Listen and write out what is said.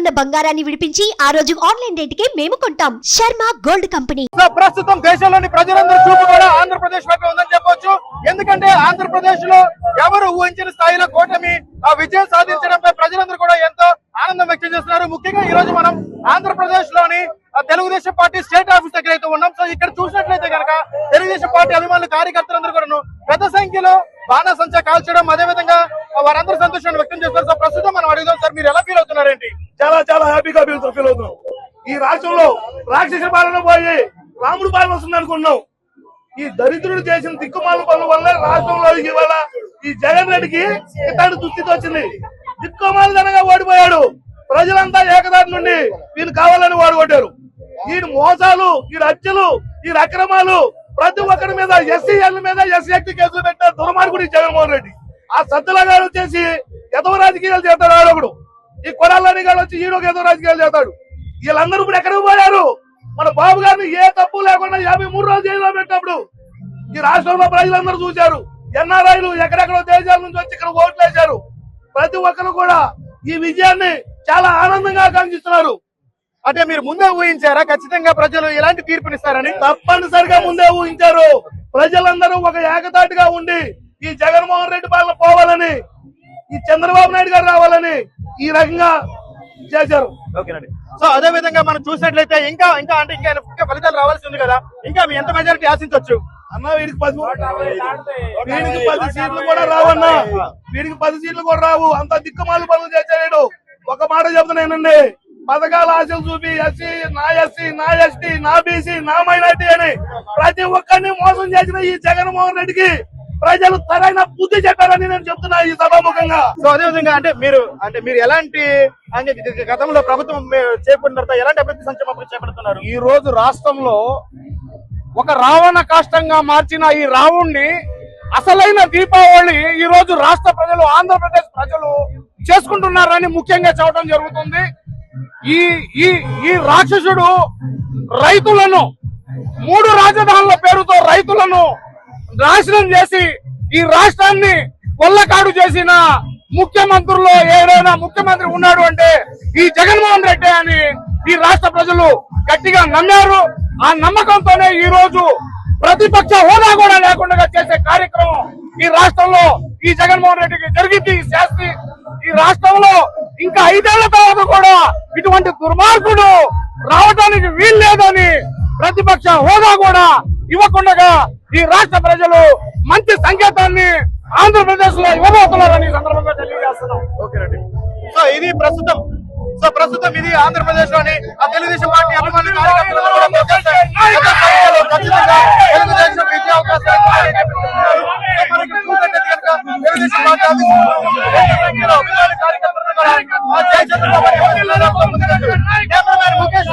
ఉన్న బంగారాన్ని విడిపించి ఆ రోజు ఆన్లైన్ రేటుకే మేము కొంటాం. Sharma gold company. ప్రస్తుతం దేశంలోని ప్రజలందరూ చూపు కూడా ఆంధ్రప్రదేశ్ వైపు ఉందని చెప్పొచ్చు. ఎందుకంటే ఆంధ్రప్రదేశ్ లో ఎవరు ఊహించిన స్థాయిలో కూటమి విజయం సాధించడంపై ప్రజలందరూ కూడా ఎంతో ఆనందం వ్యక్తం చేస్తున్నారు. ముఖ్యంగా ఈ రోజు మనం ఆంధ్రప్రదేశ్ లోని తెలుగుదేశం పార్టీ స్టేట్ ఆఫీస్ దగ్గర అయితే ఉన్నాం. సో ఇక్కడ చూసినట్లయితే కనుక తెలుగుదేశం పార్టీ అభిమానులు కార్యకర్తలందరూ కూడా పెద్ద సంఖ్యలో బాణసంచా కాల్చడం, అదే విధంగా వారందరూ సంతోషాన్ని వ్యక్తం చేస్తారు. సో ప్రస్తుతం మనం అడుగుదాం, సార్ మీరు ఎలా ఫీల్ అవుతున్నారేంటి? చాలా హ్యాపీగా ఫీల్ అవుతున్నాం. ఈ రాష్ట్రంలో రాక్షస పాలన పోయి రాముడు పాలన వస్తుంది అనుకున్నాం. ఈ దరిద్రుడు చేసిన దిక్కుమాల పనుల వల్ల రాష్ట్రంలో ఇవాళ ఈ జగన్ రెడ్డికి ఇట్లాంటి దుస్థితి వచ్చింది. దిక్కుమాలదనగా ఓడిపోయాడు. ప్రజలంతా ఏకదాటి నుండి వీళ్ళు కావాలని ఓడగొట్టారు. ఈ మోసాలు, ఈ హత్యలు, ఈ అక్రమాలు ప్రతి ఒక్కరి మీద ఎస్సీఎల్ మీద ఎస్సీ కేసులు పెట్టిన దుర్మార్గుడు జగన్మోహన్ రెడ్డి. ఆ సత్తులగాడు వచ్చేసి ఎదవ రాజకీయాలు చేస్తాడు. ఆడొకడు ఈ కొడాలని గారు వచ్చి ఈడొక ఎదవ రాజకీయాలు చేస్తాడు. వీళ్ళందరూ ఇప్పుడు ఎక్కడికి పోయారు? మన బాబు గారిని ఏ తప్పు లేకుండా 53 రోజులు జైల్లో పెట్టినప్పుడు ఈ రాష్ట్రంలో ప్రజలందరూ చూశారు. ఎన్ఆర్ఐలు ఎక్కడెక్కడో దేశాల నుంచి వచ్చి ఇక్కడ ఓట్లు వేశారు. ప్రతి ఒక్కరు కూడా ఈ విజయాన్ని చాలా ఆనందంగా ఆకాంక్షిస్తున్నారు. అంటే మీరు ముందే ఊహించారా ఖచ్చితంగా ప్రజలు ఎలాంటి తీర్పునిస్తారని? తప్పనిసరిగా ముందే ఊహించారు. ప్రజలందరూ ఒక ఏకతాటిగా ఉండి ఈ జగన్మోహన్ రెడ్డి పాలన పోవాలని, ఈ చంద్రబాబు నాయుడు గారు రావాలని ఈ రకంగా చేశారు. ఓకేనండి. సో అదే విధంగా మనం చూసినట్లయితే ఇంకా ఫలితాలు రావాల్సి ఉంది కదా, ఇంకా మీ ఎంత మెజారిటీ ఆశించవచ్చు అన్న? వీడికి 10 సీట్లు కూడా రావన్నా. వీడికి 10 సీట్లు కూడా రావు. అంత దిక్కుమాలి పనులు చేశాడు. ఒక మాట చెప్తున్నానండి, పథకాల ఆశలు చూపి ఎస్సీ, నా ఎస్టీ, నా బీసీ, నా మైనార్టీ అని ప్రతి ఒక్కరిని మోసం చేసిన ఈ జగన్మోహన్ రెడ్డికి ప్రజలు సరైన బుద్ధి చెప్పారని నేను చెప్తున్నా ఈ సభాముఖంగా. సో అదే విధంగా మీరు ఎలాంటి గతంలో ప్రభుత్వం చేపట్టిన తర్వాత ఎలాంటి అభివృద్ధి సంక్షేమ చేపడుతున్నారు? ఈ రోజు రాష్ట్రంలో ఒక రావణ కాష్టంగా మార్చిన ఈ రావుణ్ణి అసలైన దీపావళి ఈ రోజు రాష్ట్ర ప్రజలు, ఆంధ్రప్రదేశ్ ప్రజలు చేసుకుంటున్నారని ముఖ్యంగా చెప్పడం జరుగుతుంది. ఈ రాక్షసుడు రైతులను 3 రాజధానుల పేరుతో రైతులను నాశనం చేసి ఈ రాష్ట్రాన్ని కొల్లకాడు చేసిన ముఖ్యమంత్రుల్లో ఏదైనా ముఖ్యమంత్రి ఉన్నాడు అంటే ఈ జగన్మోహన్ రెడ్డి అని ఈ రాష్ట్ర ప్రజలు గట్టిగా నమ్మారు. ఆ నమ్మకంతోనే ఈ రోజు ప్రతిపక్ష హోదా కూడా లేకుండా చేసే కార్యక్రమం ఈ రాష్ట్రంలో ఈ జగన్మోహన్ రెడ్డికి జరిగింది. ఈ శాస్త్రి ఈ రాష్ట్రంలో ఇంకా 5 ఏళ్ల తర్వాత కూడా ఇటువంటి దుర్మార్గుడు రావడానికి వీల్లేదని ప్రతిపక్ష హోదా కూడా ఇవ్వకుండా ఈ రాష్ట్ర ప్రజలు మంచి సంకేతాన్ని ఆంధ్రప్రదేశ్ లో ఇవ్వబోతున్నారని సందర్భంగా తెలియజేస్తున్నాం. ఓకేనండి. సో ఇది ప్రస్తుతం ఇది ఆంధ్రప్రదేశ్ లోని తెలుగుదేశం పార్టీ అభిమానులు తెలుగుదేశం విద్యా అవకాశాలు ముఖేష్